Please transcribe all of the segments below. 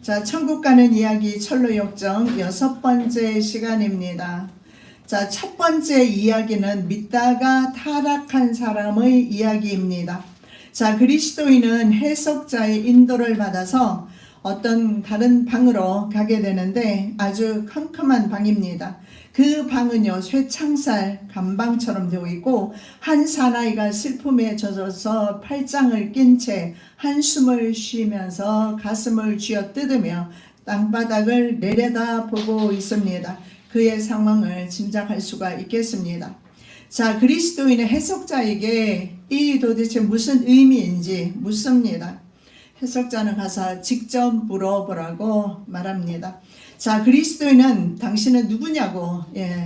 자, 천국 가는 이야기 철로역정 6번째 시간입니다. 자, 첫 번째 이야기는 믿다가 타락한 사람의 이야기입니다. 자, 그리스도인은 해석자의 인도를 받아서 어떤 다른 방으로 가게 되는데 아주 컴컴한 방입니다. 그 방은요, 쇠창살 감방처럼 되어 있고 한 사나이가 슬픔에 젖어서 팔짱을 낀 채 한숨을 쉬면서 가슴을 쥐어뜯으며 땅바닥을 내려다보고 있습니다. 그의 상황을 짐작할 수가 있겠습니다. 자, 그리스도인의 해석자에게 이 도대체 무슨 의미인지 묻습니다. 해석자는 가서 직접 물어보라고 말합니다. 자, 그리스도인은 당신은 누구냐고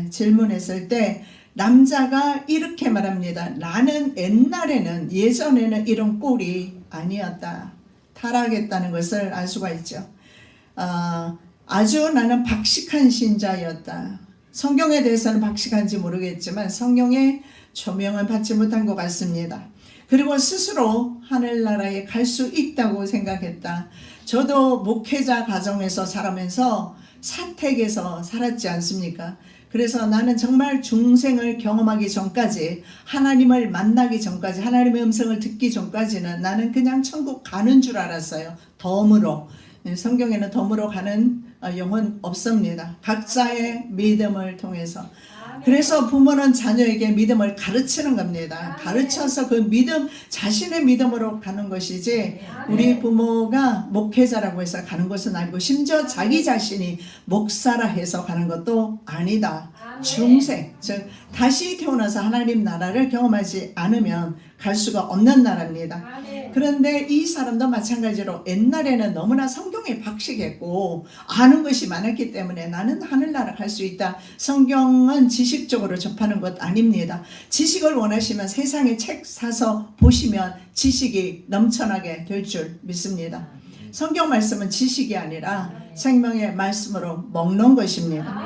질문했을 때 남자가 이렇게 말합니다. 나는 옛날에는 예전에는 이런 꼴이 아니었다. 타락했다는 것을 알 수가 있죠. 아주 나는 박식한 신자였다. 성경에 대해서는 박식한지 모르겠지만 성령의 조명을 받지 못한 것 같습니다. 그리고 스스로 하늘나라에 갈 수 있다고 생각했다. 저도 목회자 가정에서 살아면서 사택에서 살았지 않습니까? 그래서 나는 정말 중생을 경험하기 전까지, 하나님을 만나기 전까지, 하나님의 음성을 듣기 전까지는 나는 그냥 천국 가는 줄 알았어요. 덤으로. 성경에는 덤으로 가는 영혼 없습니다. 각자의 믿음을 통해서. 그래서 부모는 자녀에게 믿음을 가르치는 겁니다. 가르쳐서 그 믿음, 자신의 믿음으로 가는 것이지 우리 부모가 목회자라고 해서 가는 것은 아니고 심지어 자기 자신이 목사라 해서 가는 것도 아니다. 중생, 즉 다시 태어나서 하나님 나라를 경험하지 않으면 갈 수가 없는 나라입니다. 그런데 이 사람도 마찬가지로 옛날에는 너무나 성경에 박식했고 아는 것이 많았기 때문에 나는 하늘나라 갈 수 있다. 성경은 지식적으로 접하는 것 아닙니다. 지식을 원하시면 세상에 책 사서 보시면 지식이 넘쳐나게 될 줄 믿습니다. 성경 말씀은 지식이 아니라 생명의 말씀으로 먹는 것입니다.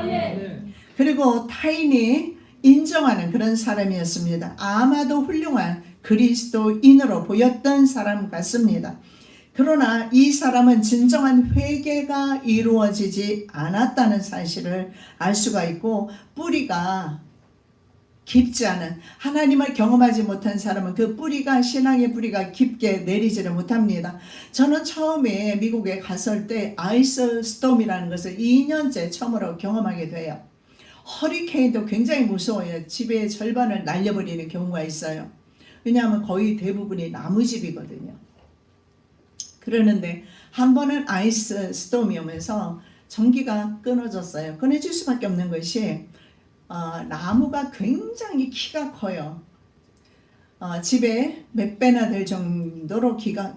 그리고 타인이 인정하는 그런 사람이었습니다. 아마도 훌륭한 그리스도인으로 보였던 사람 같습니다. 그러나 이 사람은 진정한 회개가 이루어지지 않았다는 사실을 알 수가 있고 뿌리가 깊지 않은, 하나님을 경험하지 못한 사람은 그 뿌리가, 신앙의 뿌리가 깊게 내리지를 못합니다. 저는 처음에 미국에 갔을 때 아이스 스톰이라는 것을 2년째 처음으로 경험하게 돼요. 허리케인도 굉장히 무서워요. 집의 절반을 날려버리는 경우가 있어요. 왜냐하면 거의 대부분이 나무집이거든요. 그러는데 한 번은 아이스 스톰이 오면서 전기가 끊어졌어요. 끊어질 수밖에 없는 것이 나무가 굉장히 키가 커요. 집에 몇 배나 될 정도로 키가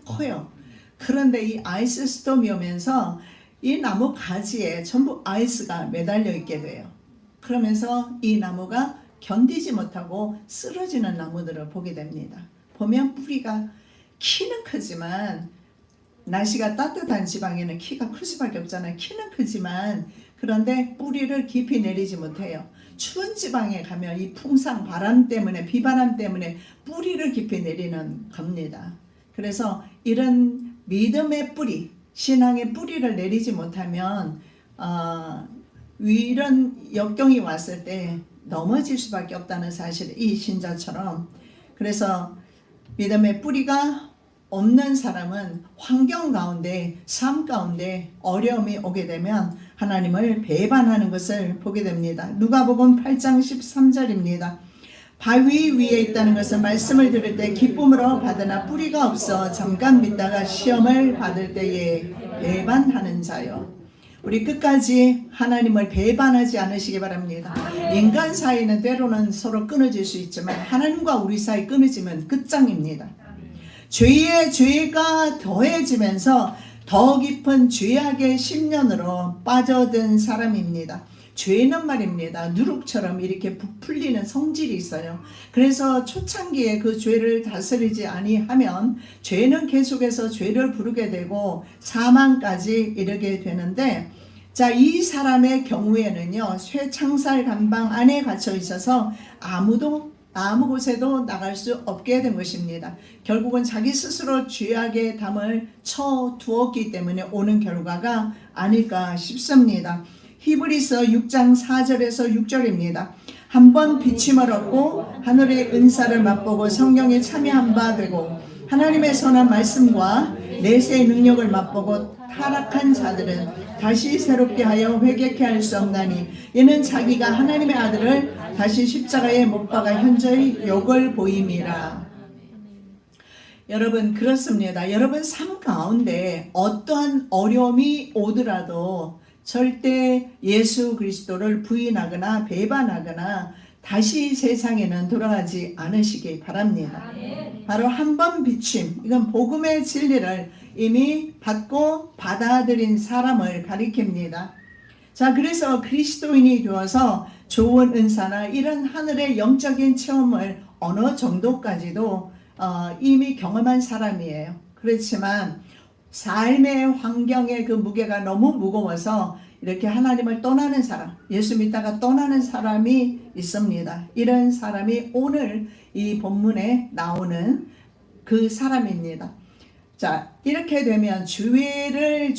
커요. 그런데 이 아이스 스톰이 오면서 이 나무 가지에 전부 아이스가 매달려 있게 돼요. 그러면서 이 나무가 견디지 못하고 쓰러지는 나무들을 보게 됩니다. 보면 뿌리가 키는 크지만, 날씨가 따뜻한 지방에는 키가 클 수밖에 없잖아요. 키는 크지만 그런데 뿌리를 깊이 내리지 못해요. 추운 지방에 가면 이 풍상 바람 때문에, 비바람 때문에 뿌리를 깊이 내리는 겁니다. 그래서 이런 믿음의 뿌리, 신앙의 뿌리를 내리지 못하면 이런 역경이 왔을 때 넘어질 수밖에 없다는 사실, 이 신자처럼. 그래서 믿음의 뿌리가 없는 사람은 환경 가운데, 삶 가운데 어려움이 오게 되면 하나님을 배반하는 것을 보게 됩니다. 누가복음 8장 13절입니다. 바위 위에 있다는 것은 말씀을 들을 때 기쁨으로 받으나 뿌리가 없어 잠깐 믿다가 시험을 받을 때에 배반하는 자요. 우리 끝까지 하나님을 배반하지 않으시기 바랍니다. 인간 사이는 때로는 서로 끊어질 수 있지만 하나님과 우리 사이 끊어지면 끝장입니다. 죄가 더해지면서 더 깊은 죄악의 심년으로 빠져든 사람입니다. 죄는 말입니다, 누룩처럼 이렇게 부풀리는 성질이 있어요. 그래서 초창기에 그 죄를 다스리지 아니하면 죄는 계속해서 죄를 부르게 되고 사망까지 이르게 되는데, 자, 이 사람의 경우에는요, 쇠창살 감방 안에 갇혀 있어서 아무도 아무 곳에도 나갈 수 없게 된 것입니다. 결국은 자기 스스로 죄악의 담을 쳐두었기 때문에 오는 결과가 아닐까 싶습니다. 히브리서 6장 4절에서 6절입니다. 한번 비침을 얻고 하늘의 은사를 맛보고 성령에 참여한 바 되고 하나님의 선한 말씀과 내세의 능력을 맛보고 타락한 자들은 다시 새롭게 하여 회개케 할 수 없나니 이는 자기가 하나님의 아들을 다시 십자가에 못 박아 현저히 욕을 보임이라. 여러분 그렇습니다. 여러분 삶 가운데 어떠한 어려움이 오더라도 절대 예수 그리스도를 부인하거나 배반하거나 다시 세상에는 돌아가지 않으시기 바랍니다. 바로 한 번 비침, 이건 복음의 진리를 이미 받고 받아들인 사람을 가리킵니다. 자, 그래서 그리스도인이 되어서 좋은 은사나 이런 하늘의 영적인 체험을 어느 정도까지도 이미 경험한 사람이에요. 그렇지만 삶의 환경의 그 무게가 너무 무거워서 이렇게 하나님을 떠나는 사람, 예수 믿다가 떠나는 사람이 있습니다. 이런 사람이 오늘 이 본문에 나오는 그 사람입니다. 자, 이렇게 되면 주의를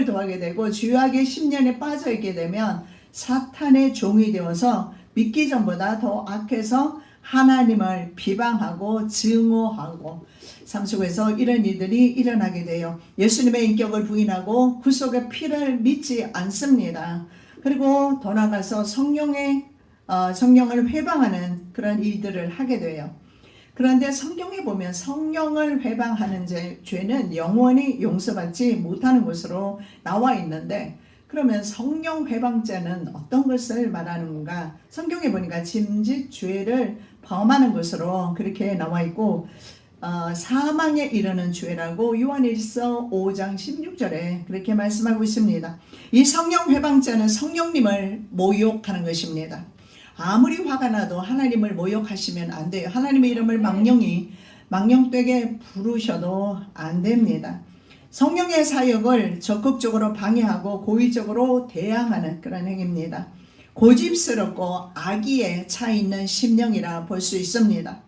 더하게 되고 죄악의 10년에 빠져 있게 되면 사탄의 종이 되어서 믿기 전보다 더 악해서 하나님을 비방하고 증오하고 삶 속에서 이런 일들이 일어나게 돼요. 예수님의 인격을 부인하고 구속의 피를 믿지 않습니다. 그리고 더 나아가서 성령을 회방하는 그런 일들을 하게 돼요. 그런데 성경에 보면 성령을 회방하는 죄는 영원히 용서받지 못하는 것으로 나와 있는데, 그러면 성령 회방죄는 어떤 것을 말하는가? 성경에 보니까 짐짓 죄를 범하는 것으로 그렇게 나와 있고, 사망에 이르는 죄라고 요한일서 5장 16절에 그렇게 말씀하고 있습니다. 이 성령 회방죄는 성령님을 모욕하는 것입니다. 아무리 화가 나도 하나님을 모욕하시면 안 돼요. 하나님의 이름을 망령되게 부르셔도 안 됩니다. 성령의 사역을 적극적으로 방해하고 고의적으로 대항하는 그런 행위입니다. 고집스럽고 악의에 차 있는 심령이라 볼 수 있습니다.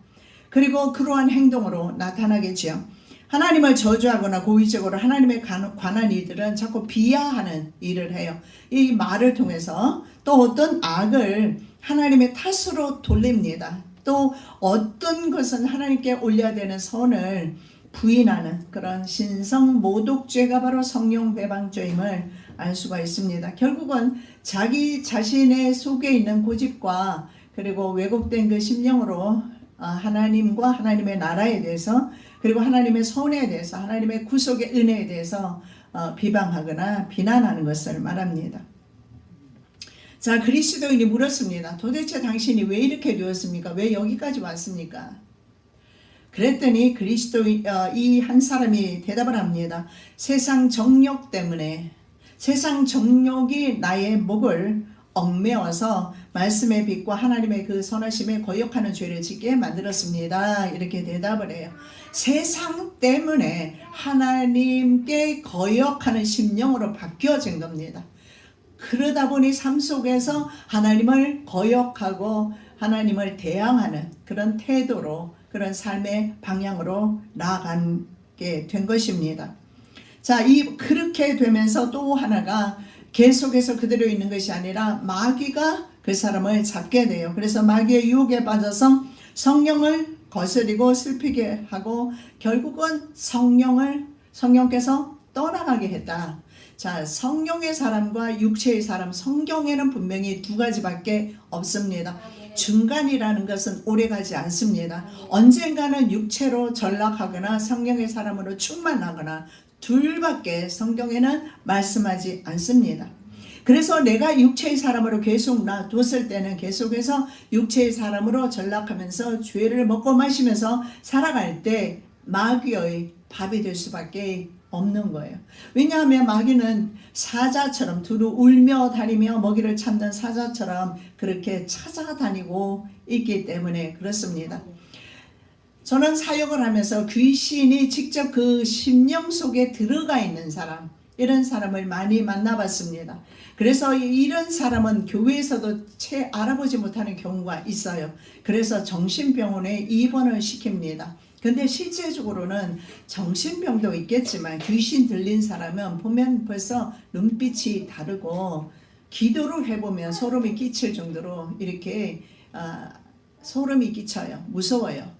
그리고 그러한 행동으로 나타나겠죠. 하나님을 저주하거나 고의적으로 하나님에 관한 일들은 자꾸 비하하는 일을 해요. 이 말을 통해서 또 어떤 악을 하나님의 탓으로 돌립니다. 또 어떤 것은 하나님께 올려야 되는 선을 부인하는 그런 신성 모독죄가 바로 성령 회방죄임을 알 수가 있습니다. 결국은 자기 자신의 속에 있는 고집과 그리고 왜곡된 그 심령으로 하나님과 하나님의 나라에 대해서 그리고 하나님의 선에 대해서 하나님의 구속의 은혜에 대해서 비방하거나 비난하는 것을 말합니다. 자, 그리스도인이 물었습니다. 도대체 당신이 왜 이렇게 되었습니까? 왜 여기까지 왔습니까? 그랬더니 그리스도인 이 한 사람이 대답을 합니다. 세상 정욕 때문에, 세상 정욕이 나의 목을 얽매어서 말씀의 빛과 하나님의 그 선하심에 거역하는 죄를 짓게 만들었습니다. 이렇게 대답을 해요. 세상 때문에 하나님께 거역하는 심령으로 바뀌어진 겁니다. 그러다 보니 삶 속에서 하나님을 거역하고 하나님을 대항하는 그런 태도로, 그런 삶의 방향으로 나아가게 된 것입니다. 자, 그렇게 되면서 또 하나가 계속해서 그대로 있는 것이 아니라 마귀가 그 사람을 잡게 돼요. 그래서 마귀의 유혹에 빠져서 성령을 거스리고 슬피게 하고 결국은 성령께서 떠나가게 했다. 자, 성령의 사람과 육체의 사람, 성경에는 분명히 두 가지밖에 없습니다. 중간이라는 것은 오래가지 않습니다. 언젠가는 육체로 전락하거나 성령의 사람으로 충만하거나 둘밖에 성경에는 말씀하지 않습니다. 그래서 내가 육체의 사람으로 계속 놔뒀을 때는 계속해서 육체의 사람으로 전락하면서 죄를 먹고 마시면서 살아갈 때 마귀의 밥이 될 수밖에 없는 거예요. 왜냐하면 마귀는 사자처럼 두루 울며 다니며 먹이를 찾는 사자처럼 그렇게 찾아다니고 있기 때문에 그렇습니다. 저는 사역을 하면서 귀신이 직접 그 심령 속에 들어가 있는 사람, 이런 사람을 많이 만나봤습니다. 그래서 이런 사람은 교회에서도 채 알아보지 못하는 경우가 있어요. 그래서 정신병원에 입원을 시킵니다. 근데 실제적으로는 정신병도 있겠지만 귀신 들린 사람은 보면 벌써 눈빛이 다르고 기도를 해보면 소름이 끼칠 정도로 이렇게 소름이 끼쳐요. 무서워요.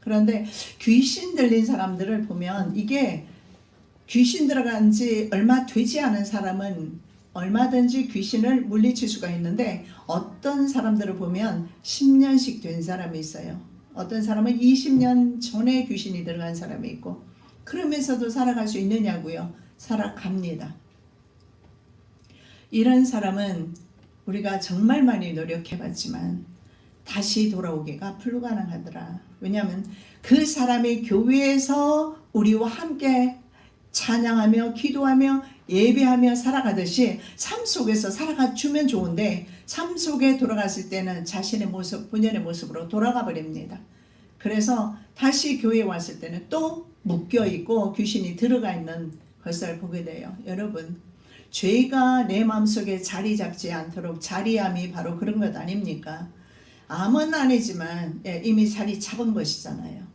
그런데 귀신 들린 사람들을 보면 이게 귀신 들어간 지 얼마 되지 않은 사람은 얼마든지 귀신을 물리칠 수가 있는데 어떤 사람들을 보면 10년씩 된 사람이 있어요. 어떤 사람은 20년 전에 귀신이 들어간 사람이 있고 그러면서도 살아갈 수 있느냐고요. 살아갑니다. 이런 사람은 우리가 정말 많이 노력해봤지만 다시 돌아오기가 불가능하더라. 왜냐하면 그 사람이 교회에서 우리와 함께 찬양하며 기도하며 예배하며 살아가듯이 삶 속에서 살아가주면 좋은데 삶 속에 돌아갔을 때는 자신의 모습, 본연의 모습으로 돌아가 버립니다. 그래서 다시 교회에 왔을 때는 또 묶여있고 귀신이 들어가 있는 것을 보게 돼요. 여러분, 죄가 내 마음속에 자리 잡지 않도록 자리함이 바로 그런 것 아닙니까? 암은 아니지만 이미 자리 잡은 것이잖아요.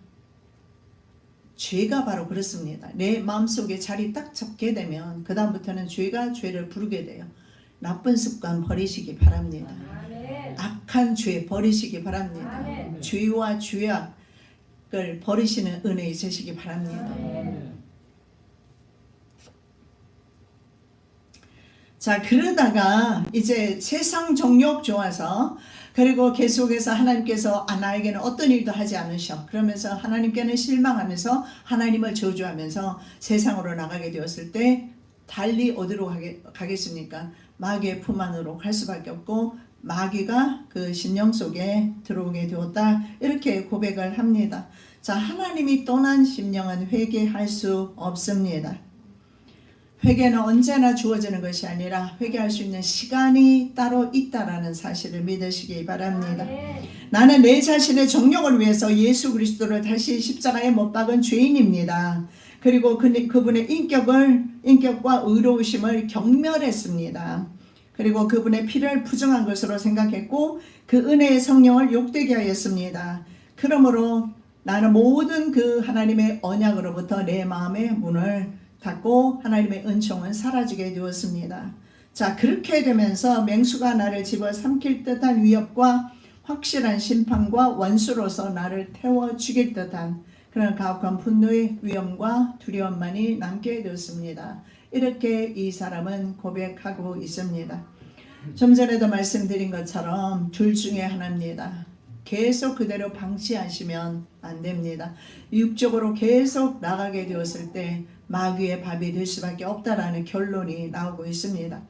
죄가 바로 그렇습니다. 내 마음속에 자리 딱 잡게 되면 그 다음부터는 죄가 죄를 부르게 돼요. 나쁜 습관 버리시기 바랍니다. 아멘. 악한 죄 버리시기 바랍니다. 아멘. 죄와 죄악을 버리시는 은혜 있으시기 바랍니다. 아멘. 자, 그러다가 이제 세상 정욕 좋아서 그리고 계속해서 하나님께서 나에게는 어떤 일도 하지 않으셔. 그러면서 하나님께는 실망하면서 하나님을 저주하면서 세상으로 나가게 되었을 때 달리 어디로 가겠습니까? 마귀의 품 안으로 갈 수밖에 없고 마귀가 그 심령 속에 들어오게 되었다. 이렇게 고백을 합니다. 자, 하나님이 떠난 심령은 회개할 수 없습니다. 회개는 언제나 주어지는 것이 아니라 회개할 수 있는 시간이 따로 있다라는 사실을 믿으시기 바랍니다. 나는 내 자신의 정욕을 위해서 예수 그리스도를 다시 십자가에 못 박은 죄인입니다. 그리고 그분의 인격과 의로우심을 경멸했습니다. 그리고 그분의 피를 부정한 것으로 생각했고 그 은혜의 성령을 욕되게 하였습니다. 그러므로 나는 모든 그 하나님의 언약으로부터 내 마음의 문을 닫고 하나님의 은총은 사라지게 되었습니다. 자, 그렇게 되면서 맹수가 나를 집어삼킬 듯한 위협과 확실한 심판과 원수로서 나를 태워 죽일 듯한 그런 가혹한 분노의 위험과 두려움만이 남게 되었습니다. 이렇게 이 사람은 고백하고 있습니다. 좀 전에도 말씀드린 것처럼 둘 중에 하나입니다. 계속 그대로 방치하시면 안 됩니다. 육적으로 계속 나가게 되었을 때 마귀의 밥이 될 수밖에 없다라는 결론이 나오고 있습니다.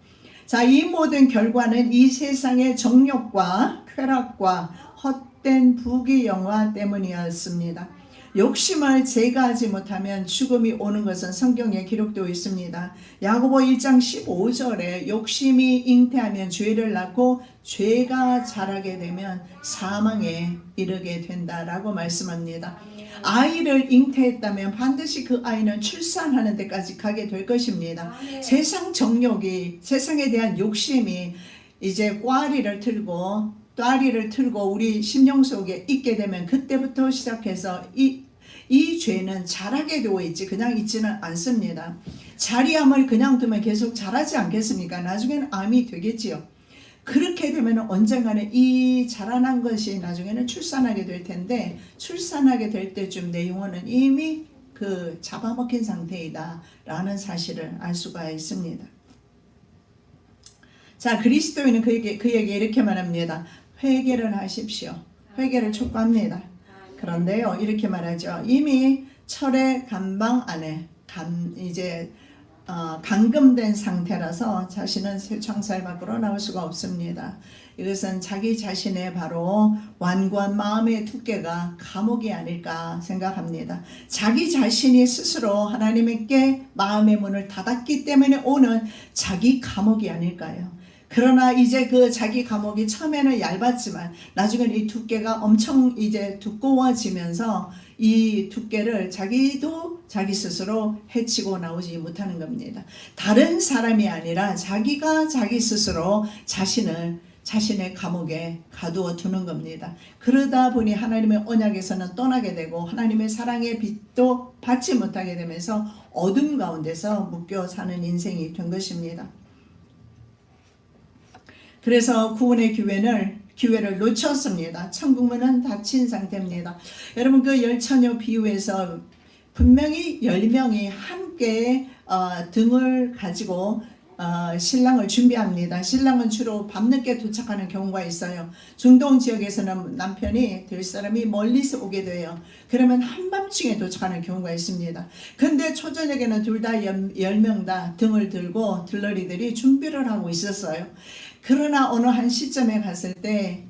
자, 이 모든 결과는 이 세상의 정욕과 쾌락과 헛된 부귀영화 때문이었습니다. 욕심을 제거하지 못하면 죽음이 오는 것은 성경에 기록되어 있습니다. 야고보 1장 15절에 욕심이 잉태하면 죄를 낳고 죄가 자라게 되면 사망에 이르게 된다라고 말씀합니다. 아이를 잉태했다면 반드시 그 아이는 출산하는 데까지 가게 될 것입니다. 세상 정욕이, 세상에 대한 욕심이 이제 꽈리를 틀고 우리 심령 속에 있게 되면 그때부터 시작해서 이 죄는 자라게 되어 있지 그냥 있지는 않습니다. 자리암을 그냥 두면 계속 자라지 않겠습니까? 나중에는 암이 되겠지요. 그렇게 되면 언젠가는 이 자라난 것이 나중에는 출산하게 될 텐데 출산하게 될 때쯤 내 영혼은 이미 그 잡아먹힌 상태이다 라는 사실을 알 수가 있습니다. 자, 그리스도인은 그에게 이렇게 말합니다. 회개를 하십시오. 회개를 촉구합니다. 그런데요, 이렇게 말하죠. 이미 철의 감방 안에 감금된 상태라서 자신은 세상살 밖으로 나올 수가 없습니다. 이것은 자기 자신의 바로 완고한 마음의 두께가 감옥이 아닐까 생각합니다. 자기 자신이 스스로 하나님께 마음의 문을 닫았기 때문에 오는 자기 감옥이 아닐까요? 그러나 이제 그 자기 감옥이 처음에는 얇았지만 나중에는 이 두께가 엄청 이제 두꺼워지면서 이 두께를 자기도 자기 스스로 해치고 나오지 못하는 겁니다. 다른 사람이 아니라 자기가 자기 스스로 자신의 감옥에 가두어 두는 겁니다. 그러다 보니 하나님의 언약에서는 떠나게 되고 하나님의 사랑의 빛도 받지 못하게 되면서 어둠 가운데서 묶여 사는 인생이 된 것입니다. 그래서 구원의 기회를 놓쳤습니다. 천국문은 닫힌 상태입니다. 여러분 그 열처녀 비유에서 분명히 10명이 함께 등을 가지고 신랑을 준비합니다. 신랑은 주로 밤늦게 도착하는 경우가 있어요. 중동 지역에서는 남편이 될 사람이 멀리서 오게 돼요. 그러면 한밤중에 도착하는 경우가 있습니다. 근데 초저녁에는 둘 다 10명 다 등을 들고 들러리들이 준비를 하고 있었어요. 그러나 어느 한 시점에 갔을 때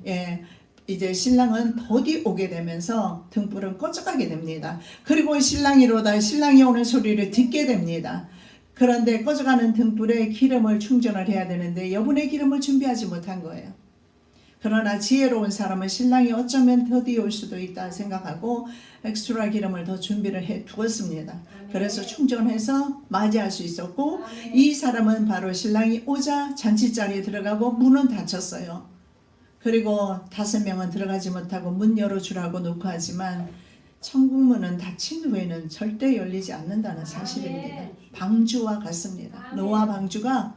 이제 신랑은 더디 오게 되면서 등불은 꺼져가게 됩니다. 그리고 신랑이 오는 소리를 듣게 됩니다. 그런데 꺼져가는 등불에 기름을 충전을 해야 되는데 여분의 기름을 준비하지 못한 거예요. 그러나 지혜로운 사람은 신랑이 어쩌면 더디 올 수도 있다 생각하고 엑스트라 기름을 더 준비를 해 두었습니다. 그래서 충전해서 맞이할 수 있었고 이 사람은 바로 신랑이 오자 잔치자리에 들어가고 문은 닫혔어요. 그리고 5명은 들어가지 못하고 문 열어주라고 놓고 하지만 천국문은 닫힌 후에는 절대 열리지 않는다는 사실입니다. 방주와 같습니다. 노아 방주가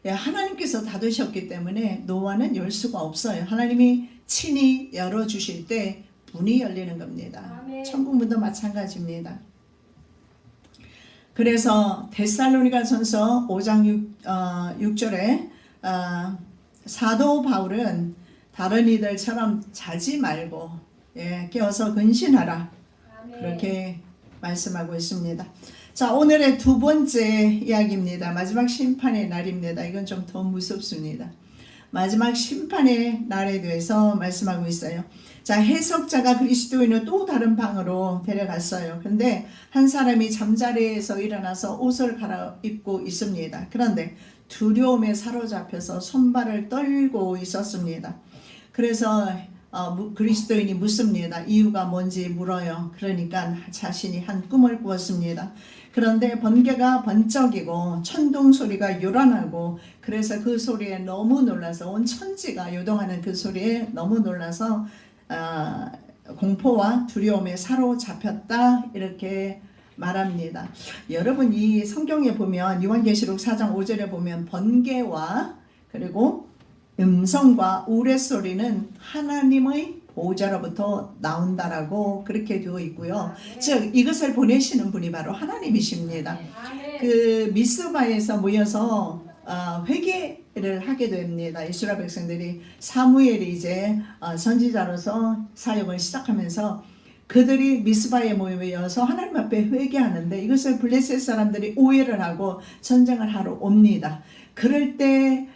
하나님께서 닫으셨기 때문에 노아는 열 수가 없어요. 하나님이 친히 열어주실 때 문이 열리는 겁니다. 천국문도 마찬가지입니다. 그래서 데살로니가전서 5장 6절에 사도 바울은 다른 이들처럼 자지 말고 깨어서 근신하라 그렇게 말씀하고 있습니다. 자, 오늘의 두 번째 이야기입니다. 마지막 심판의 날입니다. 이건 좀 더 무섭습니다. 마지막 심판의 날에 대해서 말씀하고 있어요. 자, 해석자가 그리스도인을 또 다른 방으로 데려갔어요. 근데 한 사람이 잠자리에서 일어나서 옷을 갈아입고 있습니다. 그런데 두려움에 사로잡혀서 손발을 떨고 있었습니다. 그래서 그리스도인이 묻습니다. 이유가 뭔지 물어요. 그러니까 자신이 한 꿈을 꾸었습니다. 그런데 번개가 번쩍이고 천둥 소리가 요란하고 그래서 그 소리에 너무 놀라서 온 천지가 요동하는 그 소리에 너무 놀라서 공포와 두려움에 사로잡혔다 이렇게 말합니다. 여러분 이 성경에 보면 요한계시록 4장 5절에 보면 번개와 그리고 음성과 우레소리는 하나님의 보호자로부터 나온다라고 그렇게 되어 있고요. 즉 이것을 보내시는 분이 바로 하나님이십니다. 그 미스바에서 모여서 회개를 하게 됩니다. 이스라엘 백성들이 사무엘이 이제 선지자로서 사역을 시작하면서 그들이 미스바에 모여서 하나님 앞에 회개하는데 이것을 블레셋 사람들이 오해를 하고 전쟁을 하러 옵니다. 그럴 때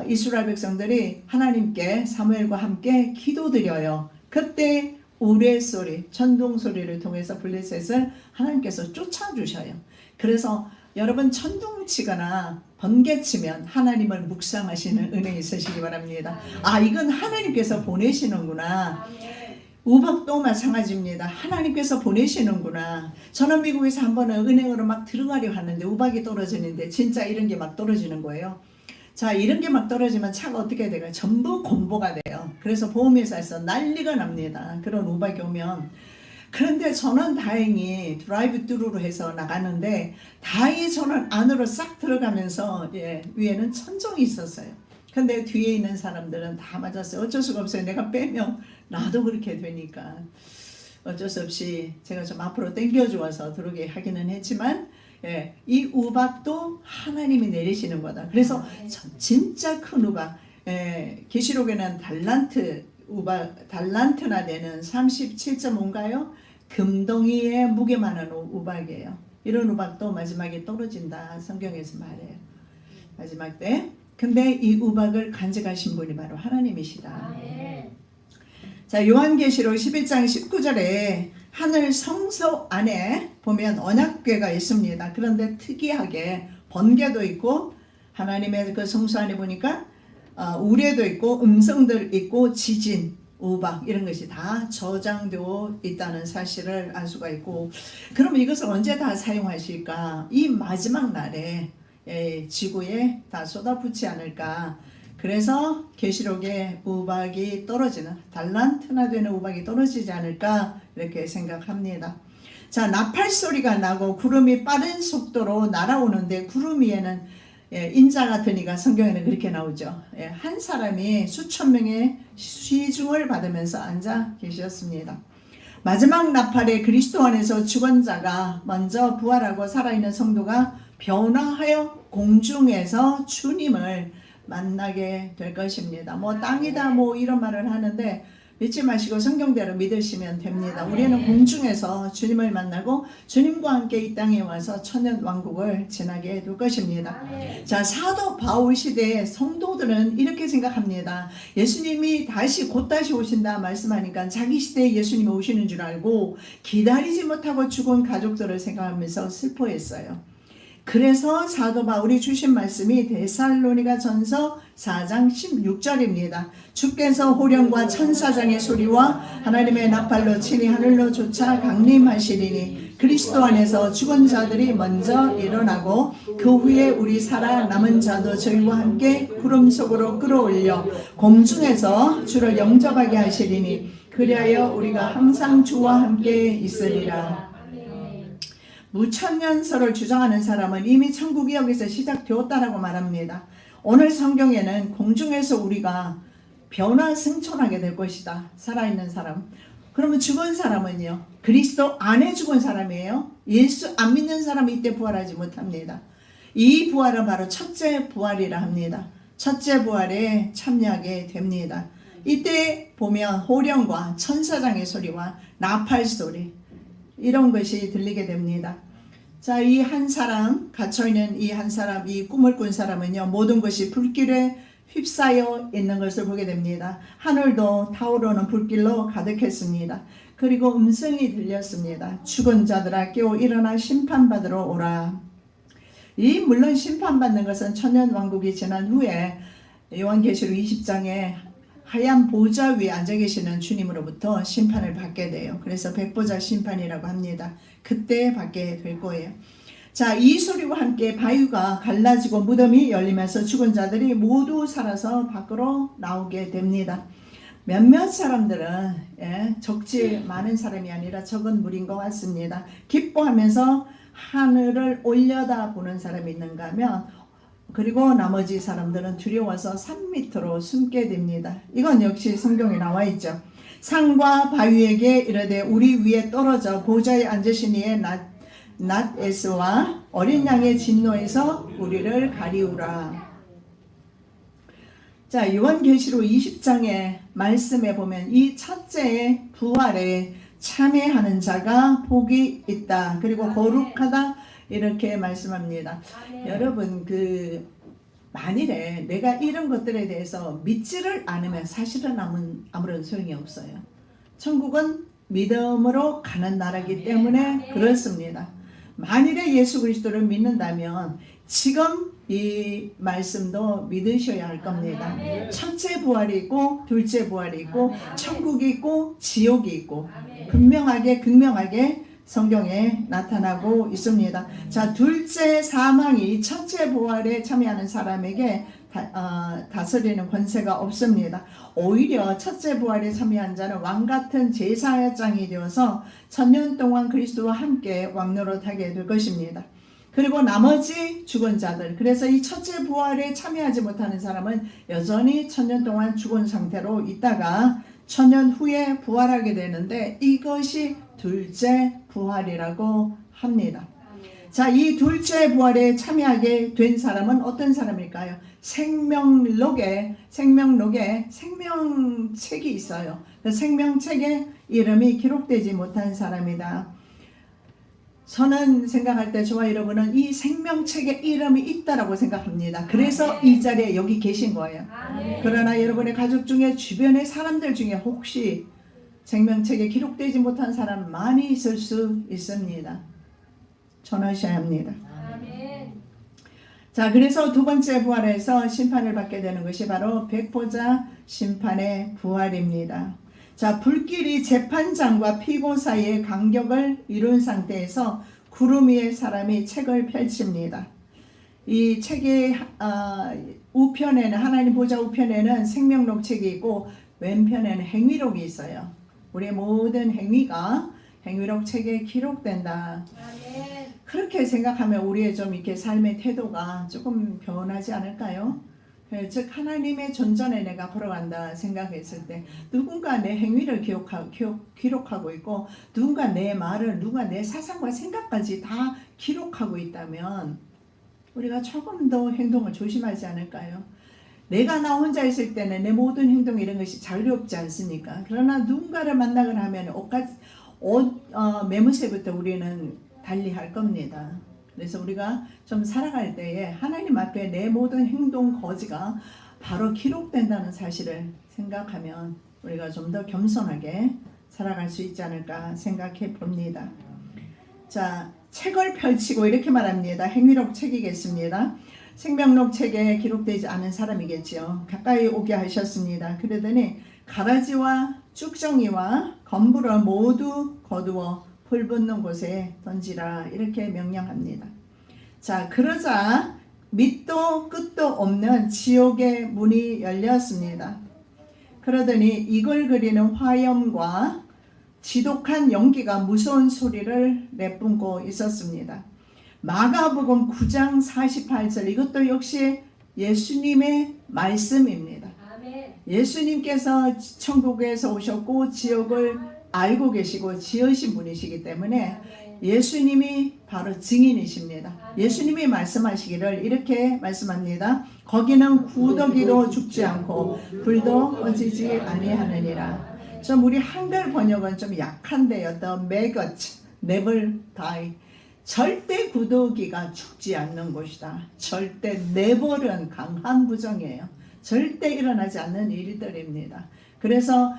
이스라엘 백성들이 하나님께 사무엘과 함께 기도드려요. 그때 우레소리, 천둥소리를 통해서 블레셋을 하나님께서 쫓아주셔요. 그래서 여러분 천둥 치거나 번개 치면 하나님을 묵상하시는 은혜 있으시기 바랍니다. 이건 하나님께서 보내시는구나. 우박도 마찬가지입니다. 하나님께서 보내시는구나. 저는 미국에서 한 번은 은행으로 막 들어가려 하는데 우박이 떨어지는데 진짜 이런 게 막 떨어지는 거예요. 자, 이런 게 막 떨어지면 차가 어떻게 돼요? 전부 공보가 돼요. 그래서 보험회사에서 난리가 납니다. 그런 우박이 오면. 그런데 저는 다행히 드라이브 뚜루로 해서 나가는데 다행히 저는 안으로 싹 들어가면서 위에는 천정이 있었어요. 근데 뒤에 있는 사람들은 다 맞았어요. 어쩔 수가 없어요. 내가 빼면 나도 그렇게 되니까 어쩔 수 없이 제가 좀 앞으로 당겨주어서 들어오게 하기는 했지만 이 우박도 하나님이 내리시는 거다. 그래서 진짜 큰 우박, 계시록에는 달란트나 되는 37.5인가요? 금덩이의 무게만한 우박이에요. 이런 우박도 마지막에 떨어진다. 성경에서 말해요. 마지막 때. 근데 이 우박을 간직하신 분이 바로 하나님이시다. 자, 요한계시록 11장 19절에 하늘 성소 안에 보면 언약궤가 있습니다. 그런데 특이하게 번개도 있고 하나님의 그 성소 안에 보니까 우레도 있고 음성들 있고 지진 우박 이런 것이 다 저장되어 있다는 사실을 알 수가 있고, 그럼 이것을 언제 다 사용하실까? 이 마지막 날에 지구에 다 쏟아붓지 않을까? 그래서 계시록에 우박이 떨어지는, 달란트나 되는 우박이 떨어지지 않을까 이렇게 생각합니다. 자, 나팔 소리가 나고 구름이 빠른 속도로 날아오는데, 구름 위에는 인자 같은 이가 성경에는 그렇게 나오죠. 한 사람이 수천 명의 시중을 받으면서 앉아 계셨습니다. 마지막 나팔에 그리스도 안에서 죽은 자가 먼저 부활하고 살아있는 성도가 변화하여 공중에서 주님을 만나게 될 것입니다. 뭐 땅이다 뭐 이런 말을 하는데 믿지 마시고 성경대로 믿으시면 됩니다. 우리는 공중에서 주님을 만나고 주님과 함께 이 땅에 와서 천년 왕국을 지나게 될 것입니다. 자, 사도 바울 시대의 성도들은 이렇게 생각합니다. 예수님이 곧 다시 오신다 말씀하니까 자기 시대에 예수님이 오시는 줄 알고 기다리지 못하고 죽은 가족들을 생각하면서 슬퍼했어요. 그래서 사도 바울이 주신 말씀이 데살로니가 전서 4장 16절입니다. 주께서 호령과 천사장의 소리와 하나님의 나팔로 친히 하늘로 쫓아 강림하시리니 그리스도 안에서 죽은 자들이 먼저 일어나고 그 후에 우리 살아남은 자도 저희와 함께 구름 속으로 끌어올려 공중에서 주를 영접하게 하시리니 그리하여 우리가 항상 주와 함께 있으리라. 무천년설을 주장하는 사람은 이미 천국이 여기서 시작되었다라고 말합니다. 오늘 성경에는 공중에서 우리가 변화승천하게 될 것이다. 살아있는 사람. 그러면 죽은 사람은요? 그리스도 안에 죽은 사람이에요. 예수 안 믿는 사람은 이때 부활하지 못합니다. 이 부활은 바로 첫째 부활이라 합니다. 첫째 부활에 참여하게 됩니다. 이때 보면 호령과 천사장의 소리와 나팔 소리 이런 것이 들리게 됩니다. 자, 이 한 사람, 갇혀있는 이 한 사람, 이 꿈을 꾼 사람은요, 모든 것이 불길에 휩싸여 있는 것을 보게 됩니다. 하늘도 타오르는 불길로 가득했습니다. 그리고 음성이 들렸습니다. 죽은 자들아 깨어 일어나 심판받으러 오라. 물론 심판받는 것은 천년왕국이 지난 후에 요한계시록 20장에 하얀 보좌 위에 앉아 계시는 주님으로부터 심판을 받게 돼요. 그래서 백보자 심판이라고 합니다. 그때 받게 될 거예요. 자, 이 소리와 함께 바위가 갈라지고 무덤이 열리면서 죽은 자들이 모두 살아서 밖으로 나오게 됩니다. 몇몇 사람들은 적지 많은 사람이 아니라 적은 무리인 것 같습니다. 기뻐하면서 하늘을 올려다보는 사람이 있는가 하면, 그리고 나머지 사람들은 두려워서 산 밑으로 숨게 됩니다. 이건 역시 성경에 나와 있죠. 산과 바위에게 이르되 우리 위에 떨어져 보좌에 앉으신 이의 낫에스와 어린 양의 진노에서 우리를 가리우라. 자, 요한계시록 20장의 말씀에 보면 이 첫째의 부활에 참여하는 자가 복이 있다. 그리고 거룩하다. 이렇게 말씀합니다. 여러분, 만일에 내가 이런 것들에 대해서 믿지를 않으면 사실은 아무런 소용이 없어요. 천국은 믿음으로 가는 나라이기 때문에 그렇습니다. 만일에 예수 그리스도를 믿는다면 지금 이 말씀도 믿으셔야 할 겁니다. 첫째 부활이 있고 둘째 부활이 있고 천국이 있고 지옥이 있고 극명하게 성경에 나타나고 있습니다. 자, 둘째 사망이 첫째 부활에 참여하는 사람에게 다스리는 권세가 없습니다. 오히려 첫째 부활에 참여한 자는 왕같은 제사장이 되어서 천년 동안 그리스도와 함께 왕노릇하게 될 것입니다. 그리고 나머지 죽은 자들, 그래서 이 첫째 부활에 참여하지 못하는 사람은 여전히 천년 동안 죽은 상태로 있다가 천년 후에 부활하게 되는데 이것이 둘째 부활이라고 합니다. 자, 이 둘째 부활에 참여하게 된 사람은 어떤 사람일까요? 생명록에 생명책이 있어요. 그 생명책에 이름이 기록되지 못한 사람이다. 저는 생각할 때 저와 여러분은 이 생명책에 이름이 있다라고 생각합니다. 그래서 이 자리에 여기 계신 거예요. 그러나 여러분의 가족 중에 주변의 사람들 중에 혹시 생명책에 기록되지 못한 사람 많이 있을 수 있습니다. 전하셔야 합니다. 자, 그래서 두 번째 부활에서 심판을 받게 되는 것이 바로 백보자 심판의 부활입니다. 자, 불길이 재판장과 피고 사이에 간격을 이룬 상태에서 구름 위에 사람이 책을 펼칩니다. 이 책의 우편에는, 하나님 보좌 우편에는 생명록 책이 있고 왼편에는 행위록이 있어요. 우리의 모든 행위가 행위록 책에 기록된다. 아멘. 그렇게 생각하면 우리의 좀 이렇게 삶의 태도가 조금 변하지 않을까요? 즉 하나님의 존전에 내가 걸어간다 생각했을 때 누군가 내 행위를 기록하고 있고 누군가 내 말을, 누군가 내 사상과 생각까지 다 기록하고 있다면 우리가 조금 더 행동을 조심하지 않을까요? 내가 나 혼자 있을 때는 내 모든 행동 이런 것이 자유롭지 않습니까? 그러나 누군가를 만나거나 하면 매무새부터 우리는 달리할 겁니다. 그래서 우리가 좀 살아갈 때에 하나님 앞에 내 모든 행동 거지가 바로 기록된다는 사실을 생각하면 우리가 좀 더 겸손하게 살아갈 수 있지 않을까 생각해 봅니다. 자, 책을 펼치고 이렇게 말합니다. 행위록 책이겠습니다. 생명록 책에 기록되지 않은 사람이겠지요. 가까이 오게 하셨습니다. 그러더니 가라지와 쭉정이와 검부를 모두 거두어 불 붙는 곳에 던지라 이렇게 명령합니다. 자, 그러자 밑도 끝도 없는 지옥의 문이 열렸습니다. 그러더니 이글거리는 화염과 지독한 연기가 무서운 소리를 내뿜고 있었습니다. 마가복음 9장 48절, 이것도 역시 예수님의 말씀입니다. 아멘. 예수님께서 천국에서 오셨고 지옥을 알고 계시고 지으신 분이시기 때문에 예수님이 바로 증인이십니다. 예수님이 말씀하시기를 이렇게 말씀합니다. 거기는 구더기도 죽지 않고 불도 꺼지지 아니하느니라. 좀 우리 한글 번역은 좀 약한데요. The maggot never die. 절대 구더기가 죽지 않는 곳이다. 절대 never은 강한 부정이에요. 절대 일어나지 않는 일들입니다. 그래서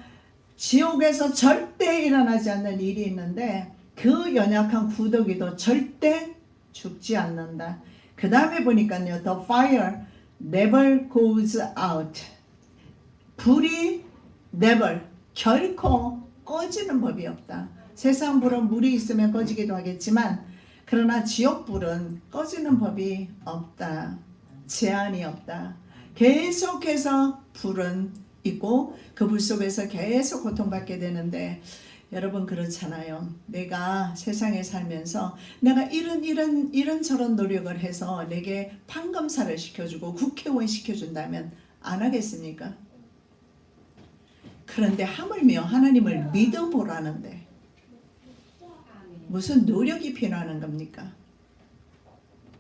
지옥에서 절대 일어나지 않는 일이 있는데 그 연약한 구더기도 절대 죽지 않는다. 그 다음에 보니까요. The fire never goes out. 불이 never, 결코 꺼지는 법이 없다. 세상 불은 물이 있으면 꺼지기도 하겠지만 그러나 지옥불은 꺼지는 법이 없다. 제한이 없다. 계속해서 불은 있고 그 불 속에서 계속 고통받게 되는데 여러분 그렇잖아요. 내가 세상에 살면서 내가 이런저런 노력을 해서 내게 판검사를 시켜주고 국회의원 시켜준다면 안 하겠습니까? 그런데 하물며 하나님을 믿어보라는데 무슨 노력이 필요한 겁니까?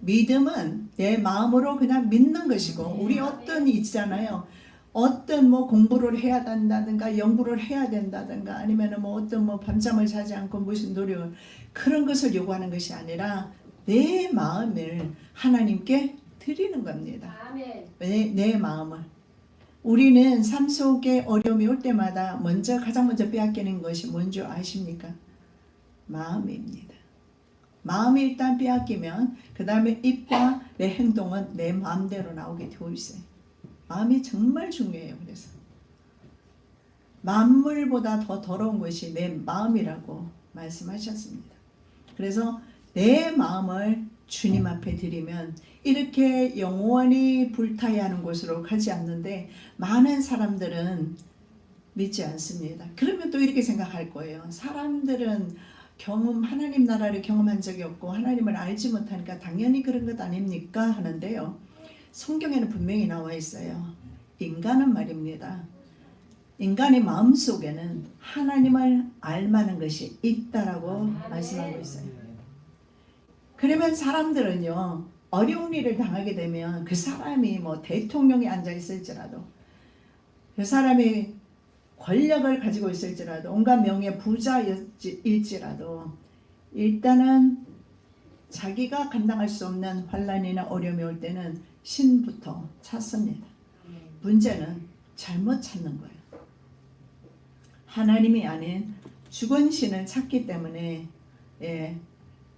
믿음은 내 마음으로 그냥 믿는 것이고 우리 어떤 있잖아요. 어떤 뭐 공부를 해야 된다든가 연구를 해야 된다든가 아니면 뭐 어떤 뭐 밤잠을 자지 않고 무슨 노력을 그런 것을 요구하는 것이 아니라 내 마음을 하나님께 드리는 겁니다. 내 마음을. 우리는 삶 속에 어려움이 올 때마다 가장 먼저 빼앗기는 것이 뭔지 아십니까? 마음입니다. 마음이 일단 빼앗기면 그 다음에 입과 내 행동은 내 마음대로 나오게 되어 있어요. 마음이 정말 중요해요. 그래서 만물보다 더 더러운 것이 내 마음이라고 말씀하셨습니다. 그래서 내 마음을 주님 앞에 드리면 이렇게 영원히 불타야 하는 곳으로 가지 않는데 많은 사람들은 믿지 않습니다. 그러면 또 이렇게 생각할 거예요. 사람들은 하나님 나라를 경험한 적이 없고 하나님을 알지 못하니까 당연히 그런 것 아닙니까? 하는데요. 성경에는 분명히 나와 있어요. 인간은 말입니다. 인간의 마음속에는 하나님을 알만한 것이 있다라고 말씀하고 있어요. 그러면 사람들은요. 어려운 일을 당하게 되면 그 사람이 뭐 대통령에 앉아 있을지라도 그 사람이 권력을 가지고 있을지라도 온갖 명예 부자일지라도 일단은 자기가 감당할 수 없는 환난이나 어려움이 올 때는 신부터 찾습니다. 문제는 잘못 찾는 거예요. 하나님이 아닌 죽은 신을 찾기 때문에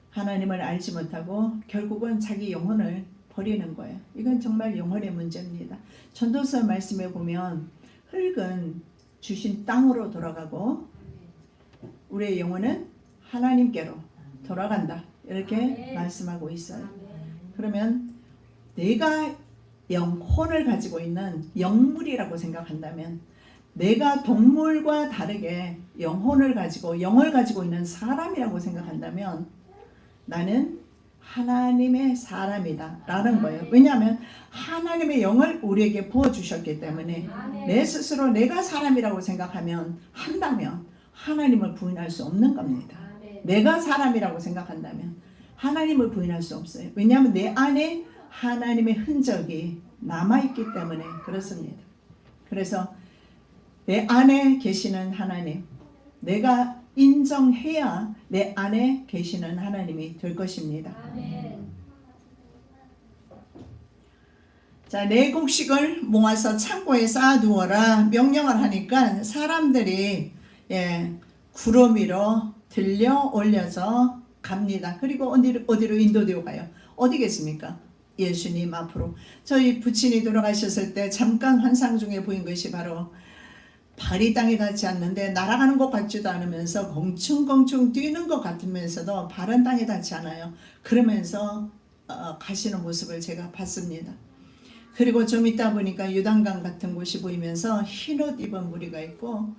하나님을 알지 못하고 결국은 자기 영혼을 버리는 거예요. 이건 정말 영혼의 문제입니다. 전도서 말씀에 보면 흙은 주신 땅으로 돌아가고 우리의 영혼은 하나님께로 돌아간다. 이렇게 말씀하고 있어요. 그러면 내가 영혼을 가지고 있는 영물이라고 생각한다면, 내가 동물과 다르게 영혼을 가지고 영을 가지고 있는 사람이라고 생각한다면 나는 하나님의 사람이다 라는 거예요. 왜냐하면 하나님의 영을 우리에게 부어주셨기 때문에 내 스스로 내가 사람이라고 생각하면 한다면 하나님을 부인할 수 없는 겁니다. 내가 사람이라고 생각한다면 하나님을 부인할 수 없어요. 왜냐하면 내 안에 하나님의 흔적이 남아있기 때문에 그렇습니다. 그래서 내 안에 계시는 하나님, 내가 인정해야 내 안에 계시는 하나님이 될 것입니다. 자, 내 곡식을 모아서 창고에 쌓아두어라 명령을 하니까 사람들이 구름 위로 들려 올려서 갑니다. 그리고 어디로 인도되어 가요? 어디겠습니까? 예수님 앞으로. 저희 부친이 돌아가셨을 때 잠깐 환상 중에 보인 것이 바로 발이 땅에 닿지 않는데 날아가는 것 같지도 않으면서 공충공충 뛰는 것 같으면서도 발은 땅에 닿지 않아요. 그러면서 가시는 모습을 제가 봤습니다. 그리고 좀 있다 보니까 유단강 같은 곳이 보이면서 흰옷 입은 무리가 있고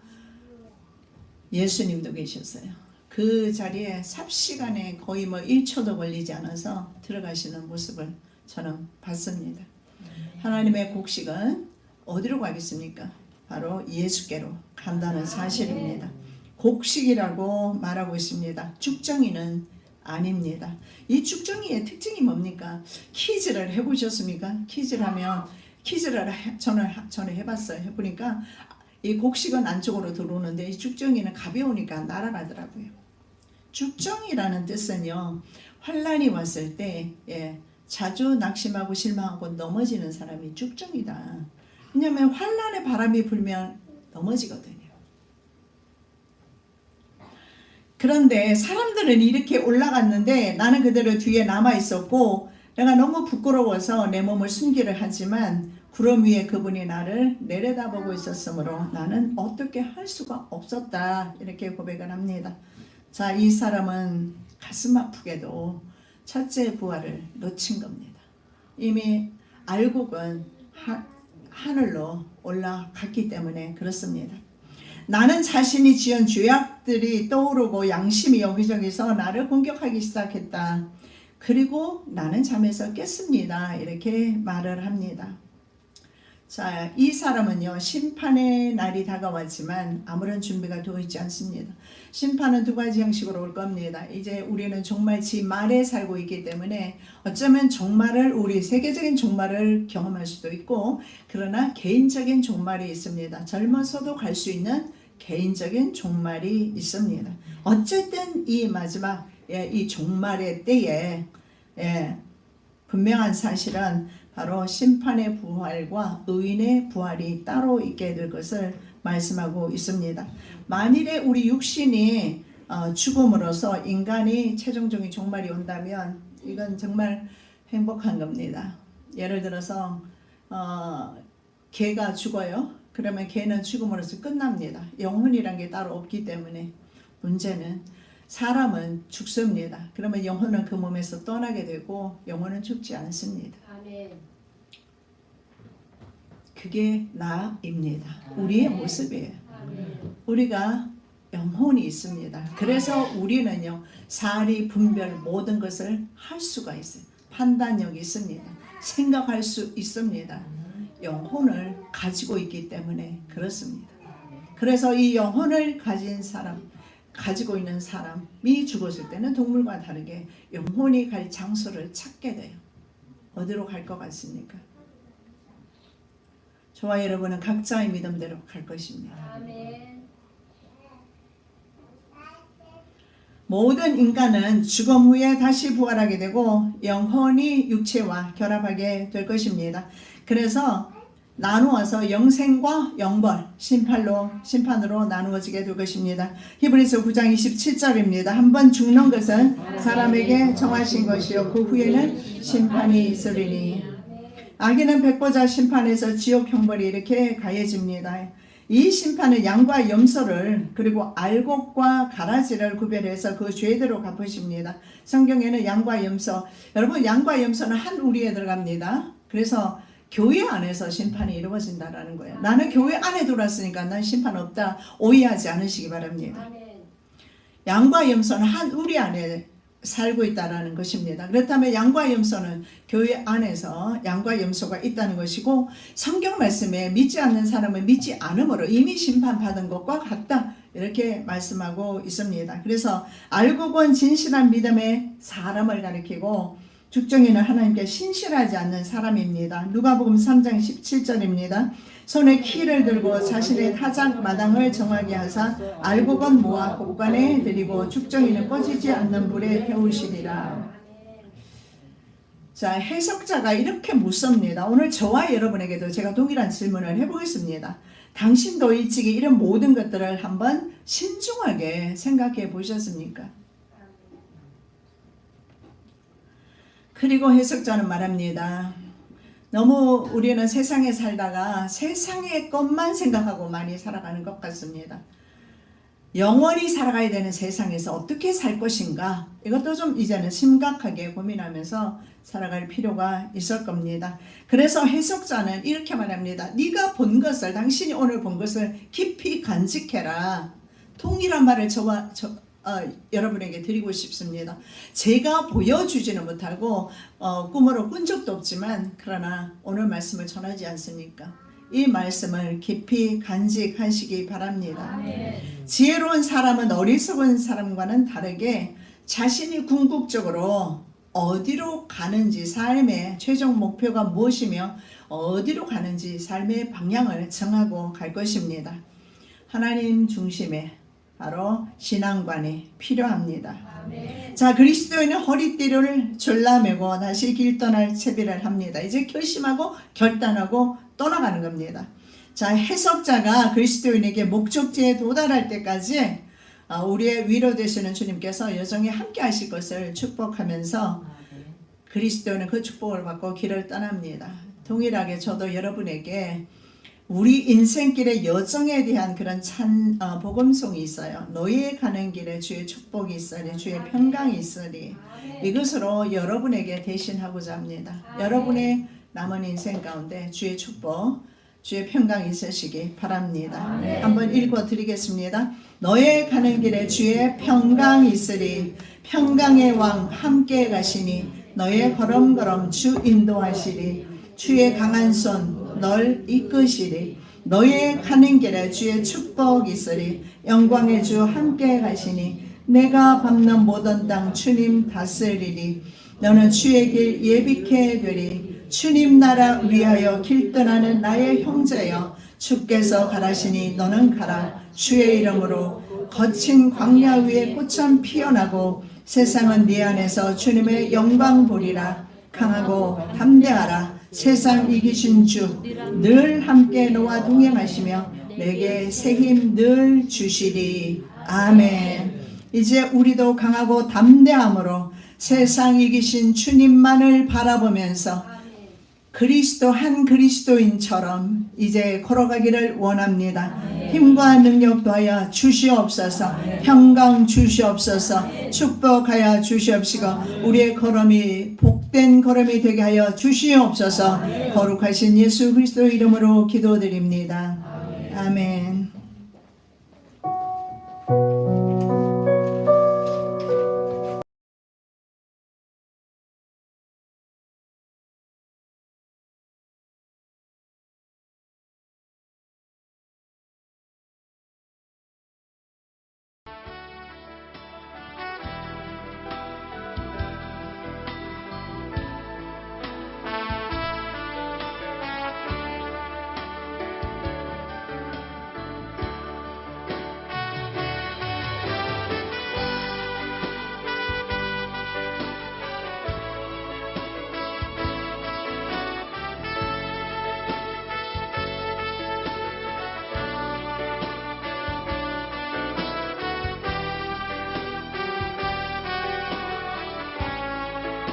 예수님도 계셨어요. 그 자리에 삽시간에 거의 1초도 걸리지 않아서 들어가시는 모습을 저는 봤습니다. 하나님의 곡식은 어디로 가겠습니까? 바로 예수께로 간다는 사실입니다. 곡식이라고 말하고 있습니다. 죽정이는 아닙니다. 이 죽정이의 특징이 뭡니까? 퀴즈를 해보셨습니까? 퀴즈를 저는 해봤어요. 해보니까 이 곡식은 안쪽으로 들어오는데 이 죽정이는 가벼우니까 날아가더라고요. 죽정이라는 뜻은요, 환란이 왔을 때 자주 낙심하고 실망하고 넘어지는 사람이 죽정이다. 왜냐하면 환란의 바람이 불면 넘어지거든요. 그런데 사람들은 이렇게 올라갔는데 나는 그대로 뒤에 남아 있었고 내가 너무 부끄러워서 내 몸을 숨기려 하지만 구름 위에 그분이 나를 내려다보고 있었으므로 나는 어떻게 할 수가 없었다. 이렇게 고백을 합니다. 자, 이 사람은 가슴 아프게도 첫째 부활을 놓친 겁니다. 이미 알곡은 하늘로 올라갔기 때문에 그렇습니다. 나는 자신이 지은 죄악들이 떠오르고 양심이 여기저기서 나를 공격하기 시작했다. 그리고 나는 잠에서 깼습니다. 이렇게 말을 합니다. 자, 이 사람은요, 심판의 날이 다가왔지만 아무런 준비가 되어 있지 않습니다. 심판은 두 가지 형식으로 올 겁니다. 이제 우리는 종말치 말에 살고 있기 때문에 어쩌면 우리 세계적인 종말을 경험할 수도 있고, 그러나 개인적인 종말이 있습니다. 젊어서도 갈 수 있는 개인적인 종말이 있습니다. 어쨌든 이 마지막 이 종말의 때에 분명한 사실은 바로 심판의 부활과 의인의 부활이 따로 있게 될 것을 말씀하고 있습니다. 만일에 우리 육신이 죽음으로써 인간이 최종적인 종말이 온다면 이건 정말 행복한 겁니다. 예를 들어서 개가 죽어요. 그러면 개는 죽음으로써 끝납니다. 영혼이란 게 따로 없기 때문에. 문제는 사람은 죽습니다. 그러면 영혼은 그 몸에서 떠나게 되고 영혼은 죽지 않습니다. 아멘. 그게 나입니다. 우리의 모습이에요. 우리가 영혼이 있습니다. 그래서 우리는요, 사리, 분별 모든 것을 할 수가 있어요. 판단력이 있습니다. 생각할 수 있습니다. 영혼을 가지고 있기 때문에 그렇습니다. 그래서 이 영혼을 가지고 있는 사람이 죽었을 때는 동물과 다르게 영혼이 갈 장소를 찾게 돼요. 어디로 갈 것 같습니까? 저와 여러분은 각자의 믿음대로 갈 것입니다. 아멘. 모든 인간은 죽음 후에 다시 부활하게 되고 영혼이 육체와 결합하게 될 것입니다. 그래서 나누어서 영생과 영벌, 심판으로 나누어지게 될 것입니다. 히브리서 9장 27절입니다. 한번 죽는 것은 사람에게 정하신 것이요 그 후에는 심판이 있으리니. 악인은 백보자 심판에서 지옥 형벌이 이렇게 가해집니다. 이 심판은 양과 염소를 그리고 알곡과 가라지를 구별해서 그 죄대로 갚으십니다. 성경에는 양과 염소, 여러분 양과 염소는 한 우리에 들어갑니다. 그래서 교회 안에서 심판이 이루어진다라는 거예요. 나는 교회 안에 들어왔으니까 난 심판 없다, 오해하지 않으시기 바랍니다. 양과 염소는 한 우리 안에 살고 있다라는 것입니다. 그렇다면 양과 염소는 교회 안에서 양과 염소가 있다는 것이고, 성경 말씀에 믿지 않는 사람은 믿지 않음으로 이미 심판받은 것과 같다, 이렇게 말씀하고 있습니다. 그래서 알곡은 진실한 믿음의 사람을 가리키고 죽정이는 하나님께 신실하지 않는 사람입니다. 누가복음 3장 17절입니다. 손에 키를 들고 자신의 타작 마당을 정하게 하사 알곡은 모아 곳간에 들이고 죽정이는 꺼지지 않는 불에 태우시리라. 자, 해석자가 이렇게 묻습니다. 오늘 저와 여러분에게도 제가 동일한 질문을 해보겠습니다. 당신도 일찍이 이런 모든 것들을 한번 신중하게 생각해 보셨습니까? 그리고 해석자는 말합니다. 너무 우리는 세상에 살다가 세상의 것만 생각하고 많이 살아가는 것 같습니다. 영원히 살아가야 되는 세상에서 어떻게 살 것인가, 이것도 좀 이제는 심각하게 고민하면서 살아갈 필요가 있을 겁니다. 그래서 해석자는 이렇게 말합니다. 네가 본 것을, 당신이 오늘 본 것을 깊이 간직해라. 동일한 말을 여러분에게 드리고 싶습니다. 제가 보여주지는 못하고 꿈으로 꾼 적도 없지만, 그러나 오늘 말씀을 전하지 않습니까? 이 말씀을 깊이 간직하시기 바랍니다. 지혜로운 사람은 어리석은 사람과는 다르게 자신이 궁극적으로 어디로 가는지, 삶의 최종 목표가 무엇이며 어디로 가는지 삶의 방향을 정하고 갈 것입니다. 하나님 중심의 바로 신앙관이 필요합니다. 자, 그리스도인은 허리띠를 졸라매고 다시 길 떠날 채비를 합니다. 이제 결심하고 결단하고 떠나가는 겁니다. 자, 해석자가 그리스도인에게 목적지에 도달할 때까지 우리의 위로 되시는 주님께서 여정에 함께 하실 것을 축복하면서 그리스도인은 그 축복을 받고 길을 떠납니다. 동일하게 저도 여러분에게 우리 인생길의 여정에 대한 그런 복음송이 있어요. 너희 가는 길에 주의 축복이 있으리, 주의 평강이 있으리. 이것으로 여러분에게 대신하고자 합니다. 여러분의 남은 인생 가운데 주의 축복, 주의 평강이 있으시기 바랍니다. 한번 읽어드리겠습니다. 너의 가는 길에 주의 평강이 있으리, 평강의 왕 함께 가시니 너의 걸음걸음 주 인도하시리, 주의 강한 손 널 이끄시리. 너의 가는 길에 주의 축복이 있으리, 영광의 주 함께 가시니 내가 밟는 모든 땅 주님 다스리리. 너는 주의 길 예비케 되리. 주님 나라 위하여 길 떠나는 나의 형제여, 주께서 가라시니 너는 가라. 주의 이름으로 거친 광야 위에 꽃처럼 피어나고 세상은 네 안에서 주님의 영광 보리라. 강하고 담대하라. 세상 이기신 주 늘 함께 너와 동행하시며 내게 새 힘 늘 주시리. 아멘. 이제 우리도 강하고 담대함으로 세상 이기신 주님만을 바라보면서 한 그리스도인처럼 이제 걸어가기를 원합니다. 힘과 능력 더하여 주시옵소서. 평강 주시옵소서. 축복하여 주시옵시고 우리의 걸음이 복된 걸음이 되게 하여 주시옵소서. 거룩하신 예수 그리스도 이름으로 기도드립니다. 아멘.